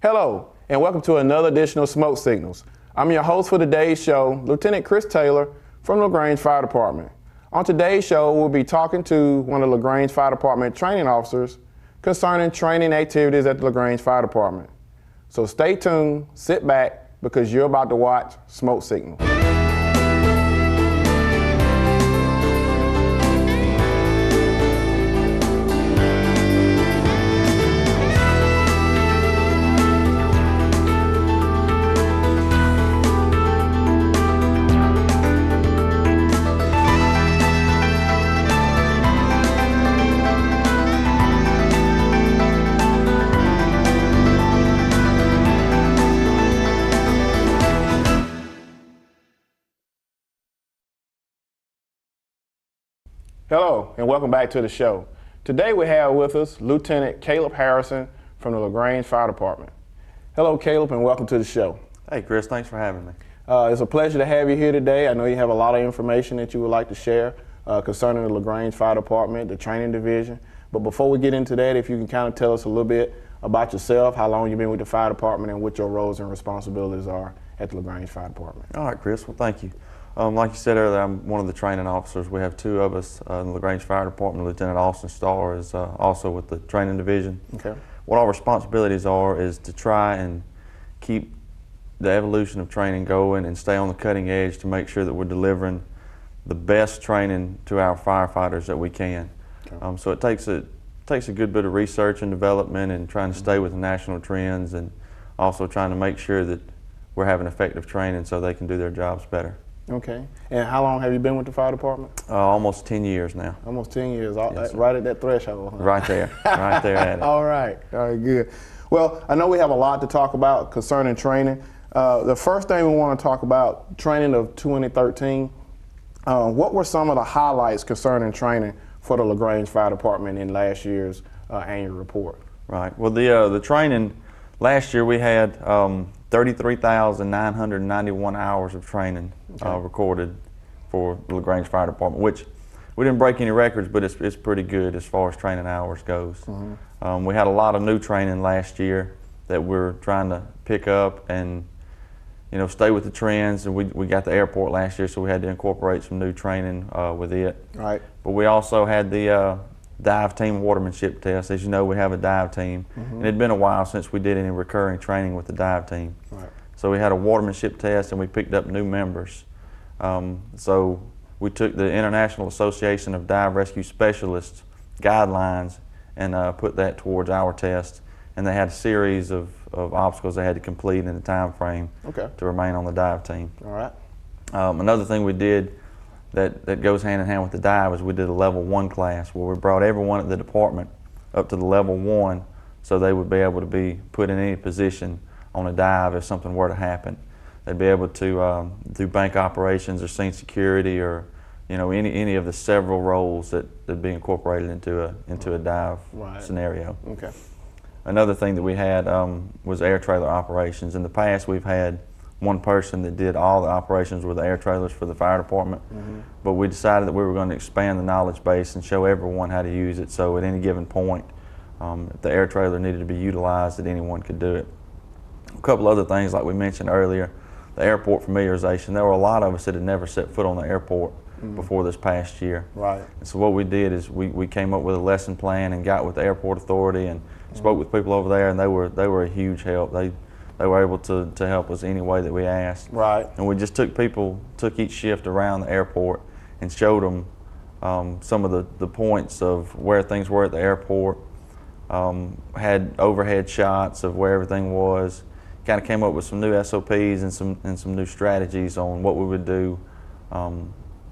Hello, and welcome to another edition of Smoke Signals. I'm your host for today's show, Lieutenant Chris Taylor from LaGrange Fire Department. On today's show, we'll be talking to one of LaGrange Fire Department training officers concerning training activities at the LaGrange Fire Department. So stay tuned, sit back, because you're about to watch Smoke Signals. Hello, and welcome back to the show. Today we have with us Lieutenant Caleb Harrison from the LaGrange Fire Department. Hello, Caleb, and welcome to the show. Hey, Chris, thanks for having me. It's a pleasure to have you here today. I know you have a lot of information that you would like to share concerning the LaGrange Fire Department, the training division. But before we get into that, if you can kind of tell us a little bit about yourself, how long you've been with the fire department, and what your roles and responsibilities are at the LaGrange Fire Department. All right, Chris, well, thank you. Like you said earlier, I'm one of the training officers. We have two of us in the LaGrange Fire Department. Lieutenant Austin Starr is also with the training division. Okay. What our responsibilities are is to try and keep the evolution of training going and stay on the cutting edge to make sure that we're delivering the best training to our firefighters that we can. Okay. So it takes a good bit of research and development and trying to stay with the national trends, and also trying to make sure that we're having effective training so they can do their jobs better. Okay. And how long have you been with the fire department? Almost 10 years now. Almost 10 years, Yes, right at that threshold. Huh? Right there, right there at it. All right, good. Well, I know we have a lot to talk about concerning training. The first thing we want to talk about, training of 2013. What were some of the highlights concerning training for the LaGrange Fire Department in last year's annual report? Right. Well, the training last year we had 33,991 hours of training recorded for the LaGrange Fire Department, which we didn't break any records, but it's pretty good as far as training hours goes. Mm-hmm. We had a lot of new training last year that we're trying to pick up and stay with the trends. And we got the airport last year, so we had to incorporate some new training with it. Right. But we also had the dive team watermanship test. As you know, we have a dive team, mm-hmm. and it'd been a while since we did any recurring training with the dive team. Right. So we had a watermanship test, and we picked up new members. So we took the International Association of Dive Rescue Specialists guidelines and put that towards our test. And they had a series of obstacles they had to complete in the time frame to remain on the dive team. All right. Another thing we did that goes hand in hand with the dive is we did a level 1 class where we brought everyone at the department up to the level 1 so they would be able to be put in any position on a dive if something were to happen. They'd be able to do bank operations or scene security or any of the several roles that'd be incorporated into a dive scenario. Okay. Another thing that we had was air trailer operations. In the past, we've had one person that did all the operations with the air trailers for the fire department, mm-hmm. but we decided that we were going to expand the knowledge base and show everyone how to use it, so at any given point, if the air trailer needed to be utilized, that anyone could do it. A couple other things, like we mentioned earlier, the airport familiarization. There were a lot of us that had never set foot on the airport before this past year. Right. And so what we did is we came up with a lesson plan and got with the airport authority and spoke with people over there, and they were a huge help. They were able to help us any way that we asked. Right. And we just took each shift around the airport and showed them some of the points of where things were at the airport, had overhead shots of where everything was, kind of came up with some new SOPs and some new strategies on what we would do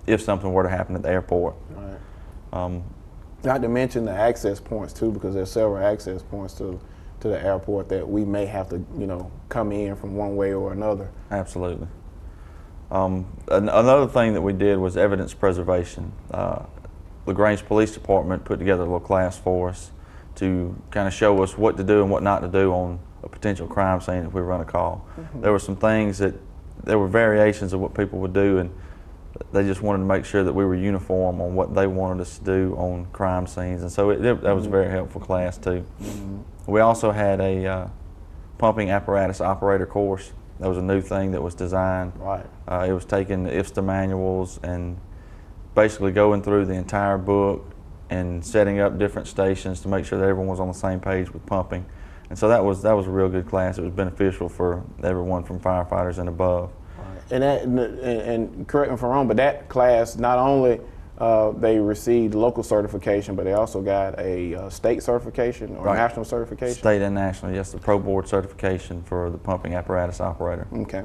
if something were to happen at the airport. Right. Not to mention the access points too, because there's several access points to the airport that we may have to, come in from one way or another. Absolutely. Another thing that we did was evidence preservation. LaGrange Police Department put together a little class for us to kind of show us what to do and what not to do on a potential crime scene if we run a call. Mm-hmm. There were some things there were variations of what people would do, and they just wanted to make sure that we were uniform on what they wanted us to do on crime scenes, and so that was a very helpful class too. Mm-hmm. We also had a pumping apparatus operator course. That was a new thing that was designed. Right. It was taking the IFSTA manuals and basically going through the entire book and setting up different stations to make sure that everyone was on the same page with pumping. And so that was a real good class. It was beneficial for everyone from firefighters and above. Right. And correct me if I'm wrong, but that class not only they received local certification, but they also got a state certification or national certification? State and national, yes, the Pro Board certification for the pumping apparatus operator. Okay.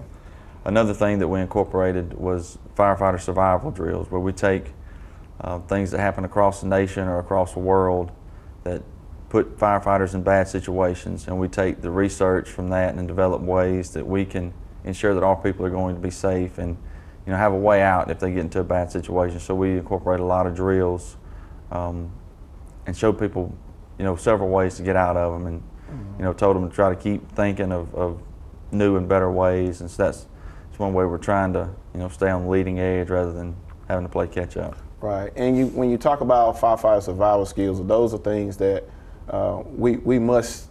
Another thing that we incorporated was firefighter survival drills, where we take things that happen across the nation or across the world that put firefighters in bad situations, and we take the research from that and develop ways that we can ensure that our people are going to be safe and have a way out if they get into a bad situation. So we incorporate a lot of drills and show people several ways to get out of them, and told them to try to keep thinking of new and better ways. And so that's one way we're trying to stay on the leading edge rather than having to play catch up. Right. And when you talk about firefighter survival skills, those are things that we must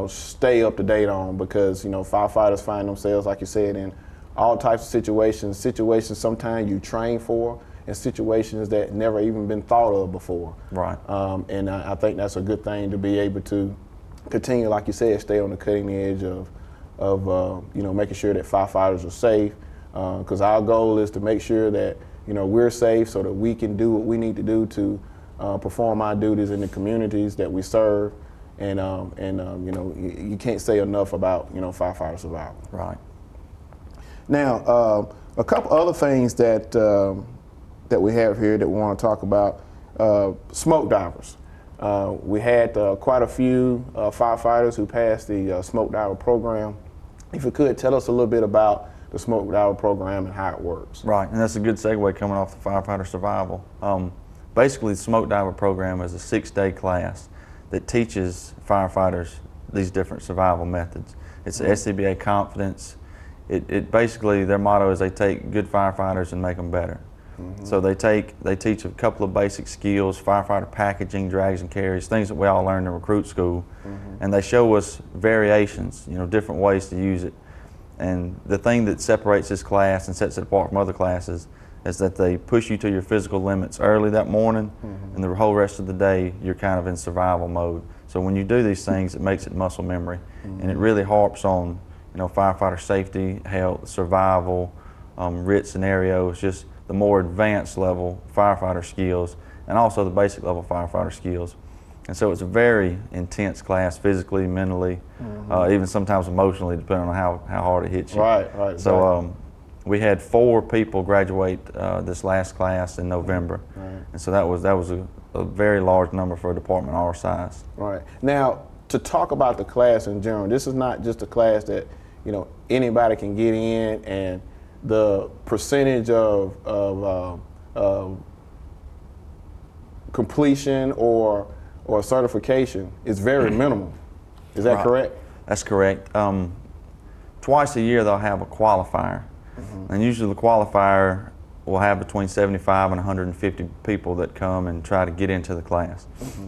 stay up to date on, because firefighters find themselves, like you said, in all types of situations sometimes you train for, and situations that never even been thought of before. Right. And I think that's a good thing to be able to continue, like you said, stay on the cutting edge of making sure that firefighters are safe, because our goal is to make sure that we're safe so that we can do what we need to do to perform our duties in the communities that we serve. And you can't say enough about firefighter survival. Right. Now, a couple other things that we have here that we want to talk about: smoke divers. We had quite a few firefighters who passed the smoke diver program. If you could tell us a little bit about the smoke diver program and how it works. Right, and that's a good segue coming off the firefighter survival. Basically, the smoke diver program is a 6-day class that teaches firefighters these different survival methods. It's SCBA Confidence. It basically, their motto is they take good firefighters and make them better. So they teach a couple of basic skills: firefighter packaging, drags and carries, things that we all learned in recruit school, and they show us variations, different ways to use it. And the thing that separates this class and sets it apart from other classes is that they push you to your physical limits early that morning, and the whole rest of the day you're kind of in survival mode. So when you do these things, it makes it muscle memory, and it really harps on firefighter safety, health, survival, RIT scenarios, just the more advanced level firefighter skills, and also the basic level firefighter skills. And so it's a very intense class, physically, mentally, even sometimes emotionally, depending on how hard it hits you. Right. So we had 4 people graduate this last class in November, and so that was a very large number for a department our size. Right. Now, to talk about the class in general, this is not just a class that anybody can get in, and the percentage of completion or certification is very minimal. Is that correct? That's correct. Twice a year they'll have a qualifier, and usually the qualifier will have between 75 and 150 people that come and try to get into the class.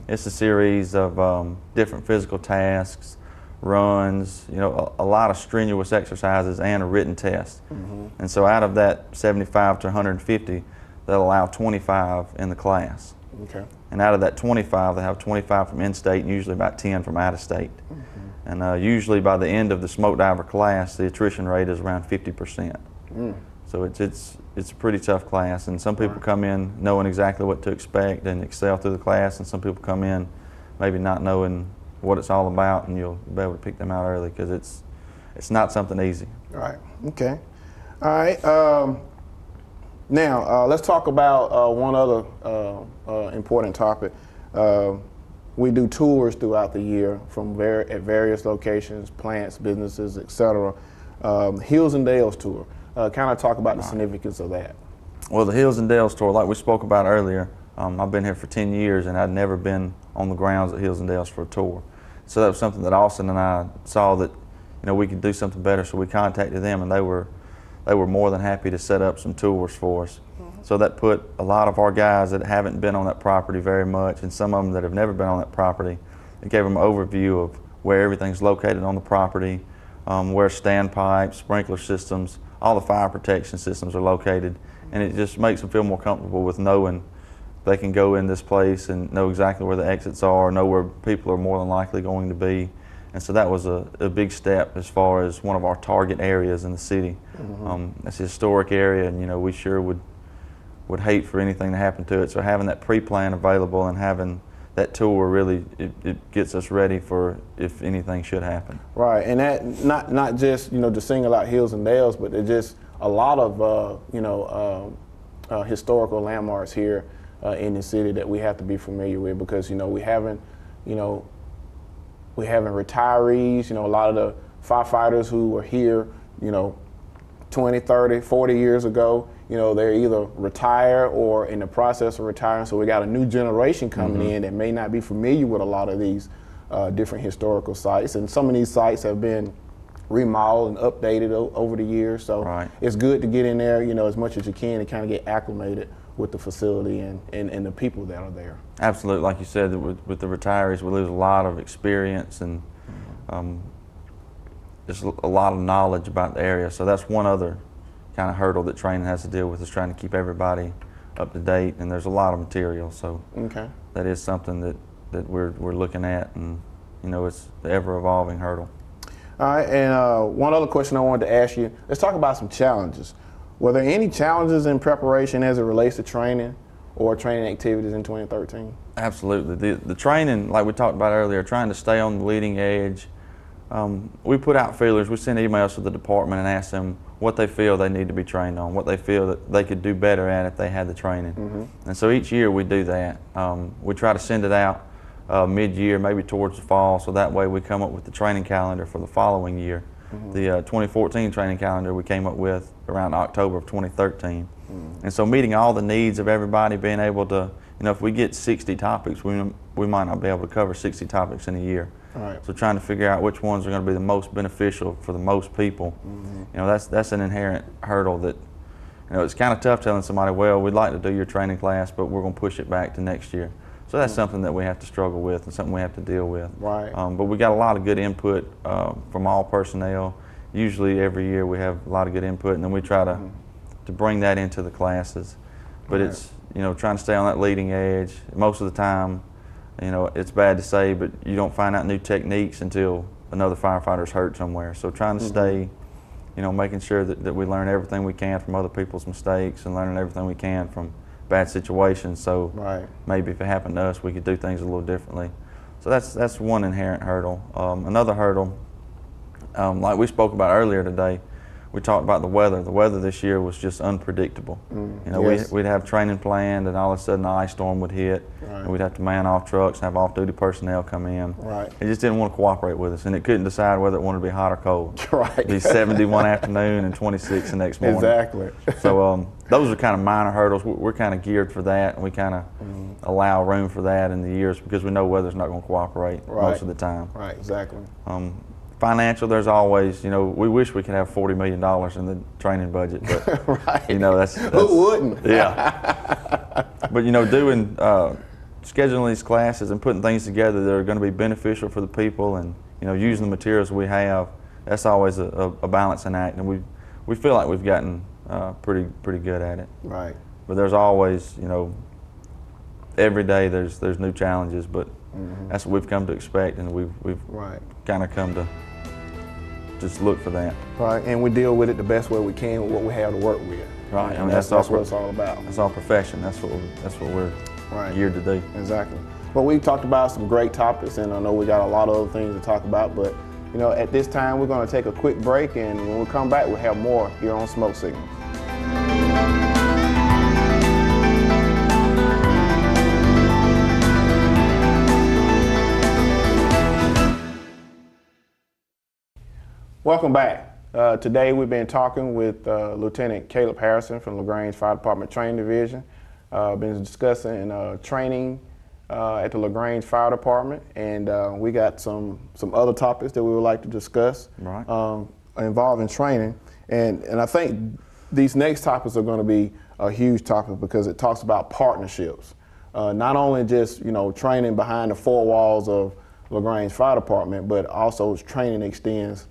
It's a series of different physical tasks, runs, a lot of strenuous exercises and a written test. And so out of that 75 to 150, they'll allow 25 in the class. Okay. And out of that 25, they have 25 from in-state and usually about 10 from out-of-state. And usually by the end of the smoke diver class, the attrition rate is around 50%. So it's a pretty tough class, and some people come in knowing exactly what to expect and excel through the class, and some people come in maybe not knowing what it's all about, and you'll be able to pick them out early, because it's not something easy. Right. Okay. All right. Now let's talk about one other important topic. We do tours throughout the year at various locations, plants, businesses, etc. Hills and Dales tour. Kind of talk about the significance of that. Well, the Hills and Dales tour, like we spoke about earlier, I've been here for 10 years, and I'd never been on the grounds at Hills and Dales for a tour. So that was something that Austin and I saw that we could do something better, so we contacted them, and they were more than happy to set up some tours for us. So that put a lot of our guys that haven't been on that property very much, and some of them that have never been on that property, it gave them an overview of where everything's located on the property, where standpipes, sprinkler systems, all the fire protection systems are located, and it just makes them feel more comfortable with knowing they can go in this place and know exactly where the exits are, know where people are more than likely going to be. And so that was a big step as far as one of our target areas in the city. It's a historic area, and we sure would hate for anything to happen to it. So having that pre-plan available and having that tour really it gets us ready for if anything should happen. Right, and that not just to single out hills and dales, but there's just a lot of historical landmarks here in the city that we have to be familiar with, because we haven't retirees. A lot of the firefighters who were here 20, 30, 40 years ago, they're either retired or in the process of retiring. So we got a new generation coming in that may not be familiar with a lot of these different historical sites. And some of these sites have been remodeled and updated over the years. So it's good to get in there, as much as you can and kind of get acclimated with the facility and the people that are there. Absolutely. Like you said, with the retirees, we lose a lot of experience and just a lot of knowledge about the area. So that's one other kind of hurdle that training has to deal with, is trying to keep everybody up to date, and there's a lot of material. So that is something that we're looking at, and it's the ever-evolving hurdle. All right, and one other question I wanted to ask you, let's talk about some challenges. Were there any challenges in preparation as it relates to training or training activities in 2013? Absolutely. The training, like we talked about earlier, trying to stay on the leading edge. We put out feelers, we send emails to the department and ask them what they feel they need to be trained on, what they feel that they could do better at if they had the training. And so each year we do that. We try to send it out mid-year, maybe towards the fall, so that way we come up with the training calendar for the following year. The 2014 training calendar we came up with around October of 2013. And so meeting all the needs of everybody, being able to, if we get 60 topics, we might not be able to cover 60 topics in a year. So trying to figure out which ones are going to be the most beneficial for the most people. That's an inherent hurdle that, it's kind of tough telling somebody, well, we'd like to do your training class, but we're going to push it back to next year. So that's something that we have to struggle with and something we have to deal with. But we got a lot of good input from all personnel. Usually every year we have a lot of good input, and then we try to bring that into the classes. But it's, trying to stay on that leading edge. Most of the time, it's bad to say, but you don't find out new techniques until another firefighter's hurt somewhere. So trying to stay, making sure that we learn everything we can from other people's mistakes and learning everything we can from bad situations. So maybe if it happened to us, we could do things a little differently. So that's one inherent hurdle. Another hurdle, like we spoke about earlier today, we talked about the weather. The weather this year was just unpredictable. We'd have training planned, and all of a sudden an ice storm would hit, and we'd have to man off trucks and have off-duty personnel come in. It just didn't want to cooperate with us, and it couldn't decide whether it wanted to be hot or cold. It'd be 70 one afternoon and 26 the next morning. So those are kind of minor hurdles. We're kind of geared for that, and we kind of allow room for that in the years because we know weather's not going to cooperate most of the time. Financial, there's always, we wish we could have $40 million in the training budget, but that's who wouldn't? But doing scheduling these classes and putting things together that are going to be beneficial for the people, and using the materials we have, that's always a balancing act, and we feel like we've gotten pretty good at it. But there's always, every day there's new challenges, but that's what we've come to expect, and we've kind of come to just look for that. And we deal with it the best way we can with what we have to work with. I mean, that's what it's all about. That's our profession. That's what we're geared to do. Well, we talked about some great topics, and I know we got a lot of other things to talk about, but at this time we're going to take a quick break, and when we come back we'll have more here on Smoke Signals. Welcome back. Today we've been talking with Lieutenant Caleb Harrison from LaGrange Fire Department Training Division. Been discussing training at the LaGrange Fire Department, and we got some other topics that we would like to discuss involving training. And I think these next topics are going to be a huge topic because it talks about partnerships. Not only just training behind the four walls of LaGrange Fire Department, but also training extends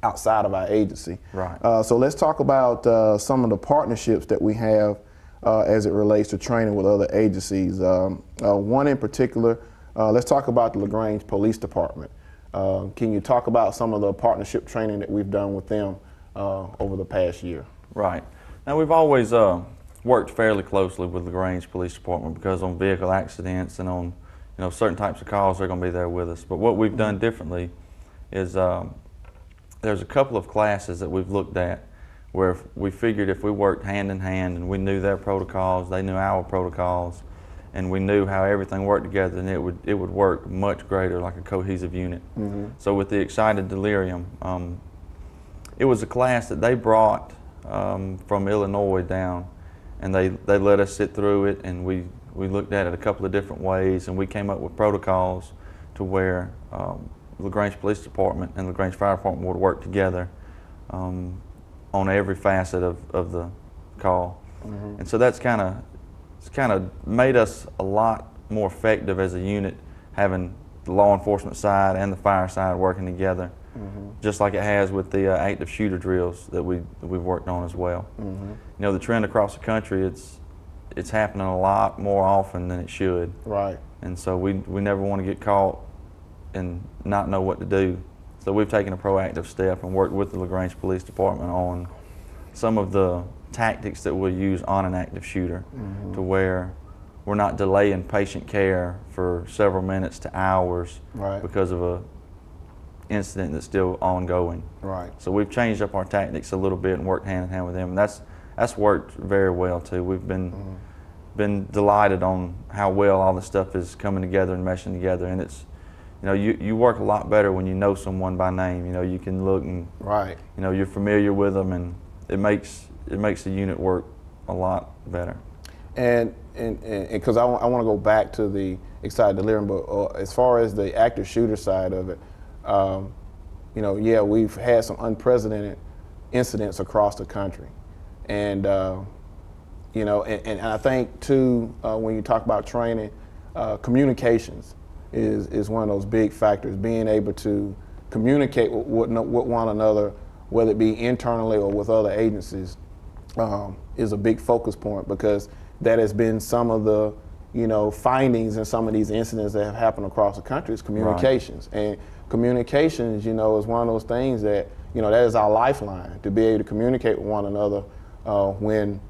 outside of our agency. Right. So let's talk about some of the partnerships that we have as it relates to training with other agencies. One in particular, let's talk about the LaGrange Police Department. Can you talk about some of the partnership training that we've done with them over the past year? Right. Now, we've always worked fairly closely with LaGrange Police Department because on vehicle accidents and on certain types of calls, they're going to be there with us. But what we've done differently is there's a couple of classes that we've looked at where we figured if we worked hand in hand and we knew their protocols, they knew our protocols, and we knew how everything worked together, then it would work much greater, like a cohesive unit. So with the Excited Delirium, it was a class that they brought from Illinois down, and they let us sit through it, and we looked at it a couple of different ways, and we came up with protocols to where LaGrange Police Department and LaGrange Fire Department would work together on every facet of the call. And so that's kind of made us a lot more effective as a unit, having the law enforcement side and the fire side working together, just like it has with the active shooter drills that we've worked on as well. The trend across the country, it's happening a lot more often than it should. Right. And so we never want to get caught and not know what to do. So we've taken a proactive step and worked with the LaGrange Police Department on some of the tactics that we'll use on an active shooter to where we're not delaying patient care for several minutes to hours because of a incident that's still ongoing. Right. So we've changed up our tactics a little bit and worked hand in hand with them, and that's worked very well too. We've been delighted on how well all the stuff is coming together and meshing together, and it's you work a lot better when you know someone by name. You can look and you're familiar with them, and it makes the unit work a lot better. And because I want to go back to the Excited Delirium, but as far as the active shooter side of it, yeah, we've had some unprecedented incidents across the country, and and I think too, when you talk about training, communications is one of those big factors. Being able to communicate with one another, whether it be internally or with other agencies, is a big focus point, because that has been some of the findings in some of these incidents that have happened across the country is communications. And communications, is one of those things that, that is our lifeline, to be able to communicate with one another when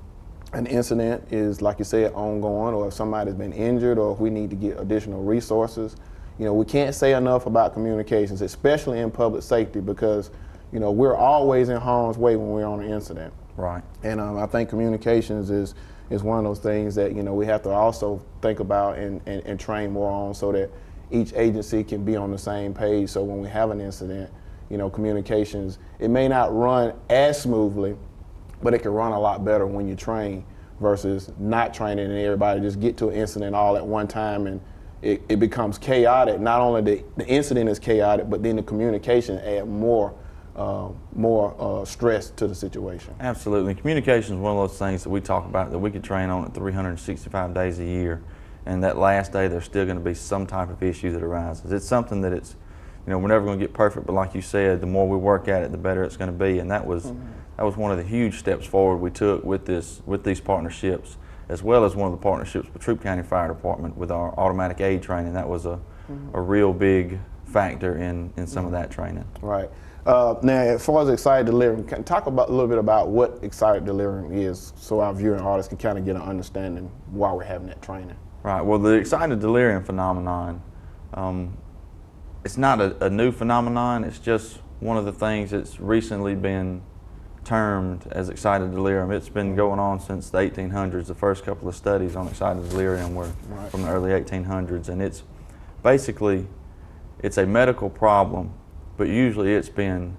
an incident is, like you said, ongoing, or if somebody's been injured, or if we need to get additional resources. We can't say enough about communications, especially in public safety, because, we're always in harm's way when we're on an incident. Right. And I think communications is one of those things that, we have to also think about and train more on, so that each agency can be on the same page. So when we have an incident, communications, it may not run as smoothly, but it can run a lot better when you train versus not training and everybody just get to an incident all at one time, and it becomes chaotic. Not only the incident is chaotic, but then the communication add more stress to the situation. Absolutely. Communication is one of those things that we talk about that we could train on at 365 days a year, and that last day there's still going to be some type of issue that arises. It's something that we're never going to get perfect, but like you said, the more we work at it, the better it's going to be. And that was one of the huge steps forward we took with these partnerships, as well as one of the partnerships with Troup County Fire Department with our automatic aid training. That was a real big factor in some of that training. Right. Now, as far as Excited Delirium, can you talk a little bit about what Excited Delirium is, so our viewing audience can kind of get an understanding why we're having that training? Right. Well, the Excited Delirium phenomenon, it's not a new phenomenon. It's just one of the things that's recently been termed as Excited Delirium. It's been going on since the 1800s. The first couple of studies on Excited Delirium were from the early 1800s, and it's basically a medical problem, but usually it's been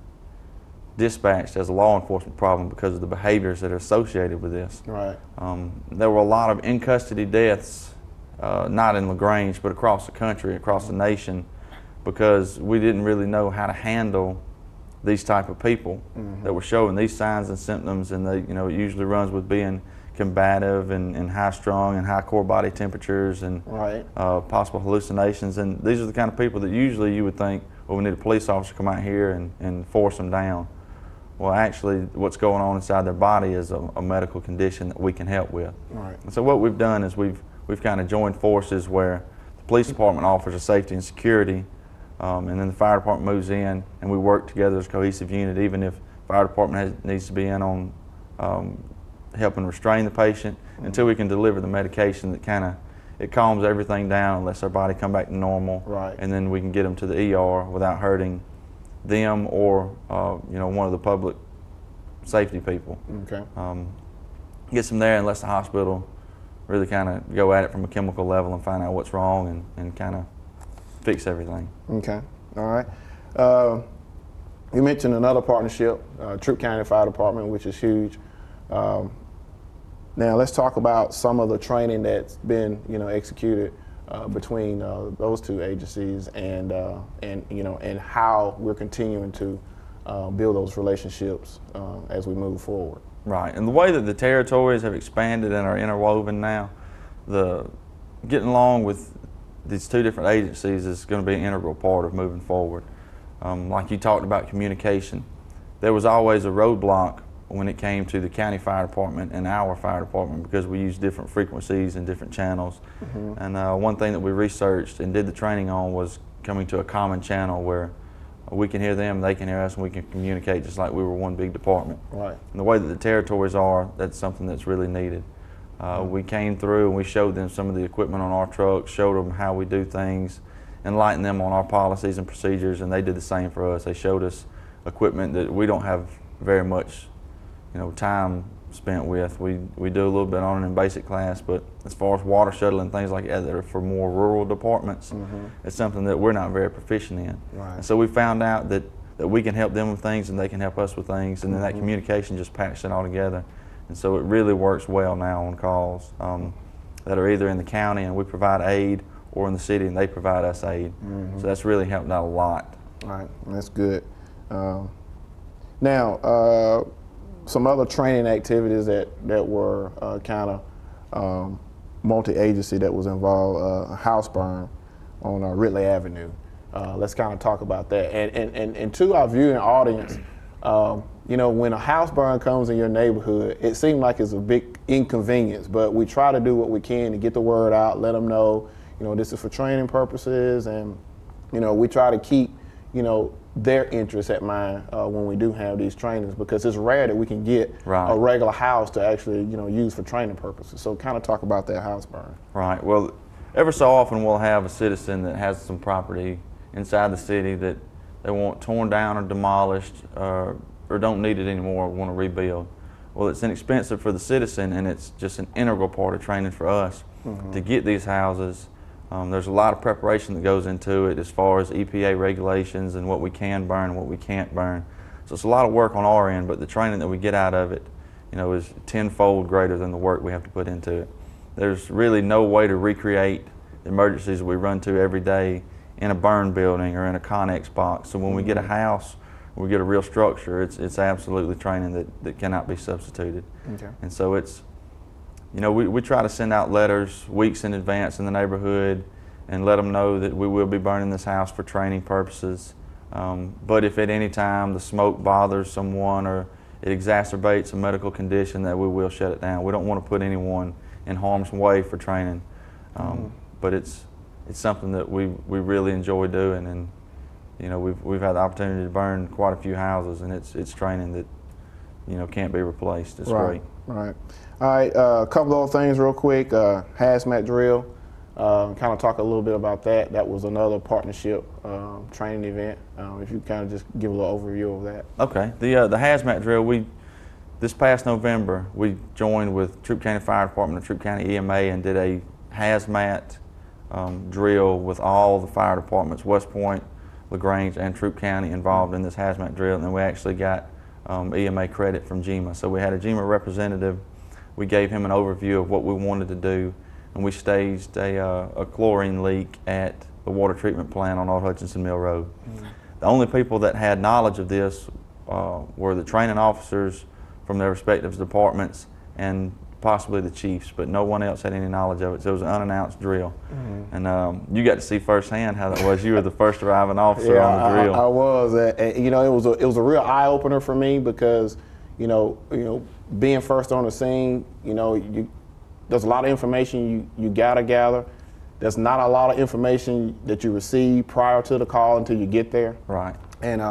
dispatched as a law enforcement problem because of the behaviors that are associated with this. Right. There were a lot of in-custody deaths, not in LaGrange, but across the country, across the nation, because we didn't really know how to handle these type of people that were showing these signs and symptoms, and it usually runs with being combative and high-strung and high core body temperatures and possible hallucinations. And these are the kind of people that usually you would think well, we need a police officer to come out here and force them down. Well, actually, what's going on inside their body is a medical condition that we can help with. Right. And so what we've done is we've kind of joined forces where the police department offers a safety and security, and then the fire department moves in, and we work together as a cohesive unit, even if fire department needs to be in on helping restrain the patient until we can deliver the medication that it calms everything down and lets their body come back to normal. Right. And then we can get them to the ER without hurting them or one of the public safety people. Okay. Gets them there and lets the hospital really kind of go at it from a chemical level and find out what's wrong and kind of fix everything. Okay. All right. You mentioned another partnership, Troup County Fire Department, which is huge. Now let's talk about some of the training that's been executed between those two agencies and how we're continuing to build those relationships as we move forward. Right, and the way that the territories have expanded and are interwoven now, getting along with these two different agencies is going to be an integral part of moving forward. Like you talked about communication, there was always a roadblock when it came to the county fire department and our fire department because we use different frequencies and different channels. Mm-hmm. And one thing that we researched and did the training on was coming to a common channel where we can hear them, they can hear us, and we can communicate just like we were one big department. Right. And the way that the territories are, that's something that's really needed. We came through and we showed them some of the equipment on our trucks, showed them how we do things, enlightened them on our policies and procedures, and they did the same for us. They showed us equipment that we don't have very much time spent with. We do a little bit on it in basic class, but as far as water shuttle and things like that that are for more rural departments, it's something that we're not very proficient in. Right. And so we found out that we can help them with things and they can help us with things, and then that communication just packs it all together. And so it really works well now on calls that are either in the county and we provide aid, or in the city and they provide us aid. So that's really helped out a lot. All right, that's good. Now, some other training activities that were kind of multi-agency that was involved, a house burn on Ridley Avenue. Let's kind of talk about that. And to our viewing audience, when a house burn comes in your neighborhood, it seems like it's a big inconvenience, but we try to do what we can to get the word out, let them know, this is for training purposes, and, we try to keep, their interests at mind when we do have these trainings, because it's rare that we can get a regular house to actually, use for training purposes. So kind of talk about that house burn. Right. Well, every so often we'll have a citizen that has some property inside the city that they want torn down or demolished or don't need it anymore or want to rebuild. Well, it's inexpensive for the citizen, and it's just an integral part of training for us to get these houses. There's a lot of preparation that goes into it as far as EPA regulations and what we can burn and what we can't burn. So it's a lot of work on our end, but the training that we get out of it, is tenfold greater than the work we have to put into it. There's really no way to recreate the emergencies we run to every day in a burn building or in a Connex box. So when we get a house, we get a real structure, it's absolutely training that cannot be substituted. Okay. And so it's, we try to send out letters weeks in advance in the neighborhood and let them know that we will be burning this house for training purposes. But if at any time the smoke bothers someone or it exacerbates a medical condition, that we will shut it down. We don't want to put anyone in harm's way for training. But it's something that we really enjoy doing, and we've had the opportunity to burn quite a few houses, and it's training that can't be replaced. It's great. Right. All right. A couple of other things real quick. Hazmat drill. Kind of talk a little bit about that. That was another partnership training event. If you kind of just give a little overview of that. Okay. The hazmat drill, this past November we joined with Troup County Fire Department and Troup County EMA and did a hazmat drill with all the fire departments, West Point, LaGrange, and Troup County involved in this hazmat drill, and then we actually got EMA credit from GEMA. So we had a GEMA representative. We gave him an overview of what we wanted to do, and we staged a chlorine leak at the water treatment plant on Old Hutchinson Mill Road. The only people that had knowledge of this were the training officers from their respective departments and possibly the chiefs, but no one else had any knowledge of it. So it was an unannounced drill. And you got to see firsthand how that was. You were the first arriving officer on the drill. I was. You know, it was a real eye opener for me because, you know, being first on the scene, you know, there's a lot of information you gotta gather. There's not a lot of information that you receive prior to the call until you get there. Right. And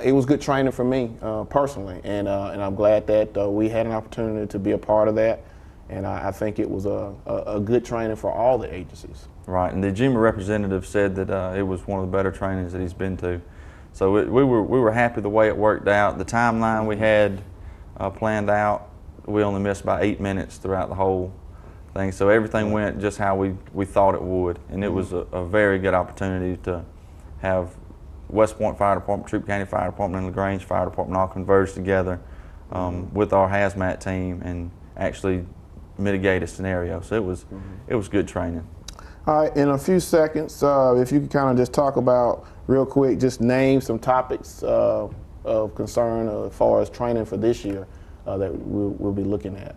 it was good training for me personally, and I'm glad that we had an opportunity to be a part of that. And I think it was a good training for all the agencies. Right, and the GEMA representative said that it was one of the better trainings that he's been to. So we were happy the way it worked out. The timeline we had planned out, we only missed about 8 minutes throughout the whole thing. So everything went just how we thought it would, and it was a very good opportunity to have West Point Fire Department, Troup County Fire Department, and LaGrange Fire Department all converge together with our hazmat team and actually mitigate a scenario. So it was good training. All right, in a few seconds, if you could kind of just talk about real quick, just name some topics of concern as far as training for this year that we'll be looking at.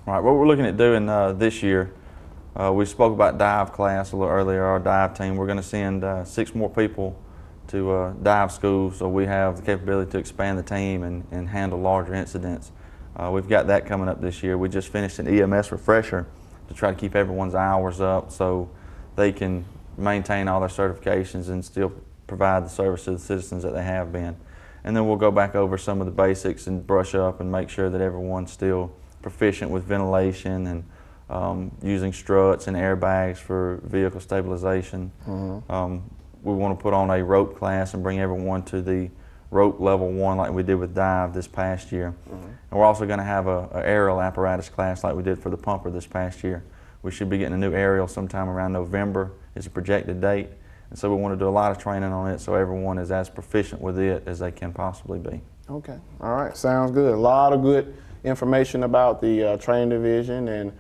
All right, what we're looking at doing this year, we spoke about dive class a little earlier, our dive team. We're going to send 6 more people to dive school, so we have the capability to expand the team and handle larger incidents. We've got that coming up this year. We just finished an EMS refresher to try to keep everyone's hours up so they can maintain all their certifications and still provide the service to the citizens that they have been. And then we'll go back over some of the basics and brush up and make sure that everyone's still proficient with ventilation and using struts and airbags for vehicle stabilization. We want to put on a rope class and bring everyone to the rope level 1 like we did with dive this past year. And we're also going to have a aerial apparatus class like we did for the pumper this past year. We should be getting a new aerial sometime around November is a projected date. And so we want to do a lot of training on it so everyone is as proficient with it as they can possibly be. Okay, all right, sounds good. A lot of good information about the training division and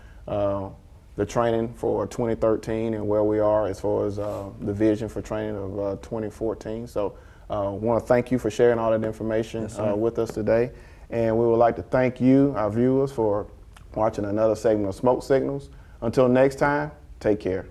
the training for 2013 and where we are as far as the vision for training of 2014. So I want to thank you for sharing all that information with us today. And we would like to thank you, our viewers, for watching another segment of Smoke Signals. Until next time, take care.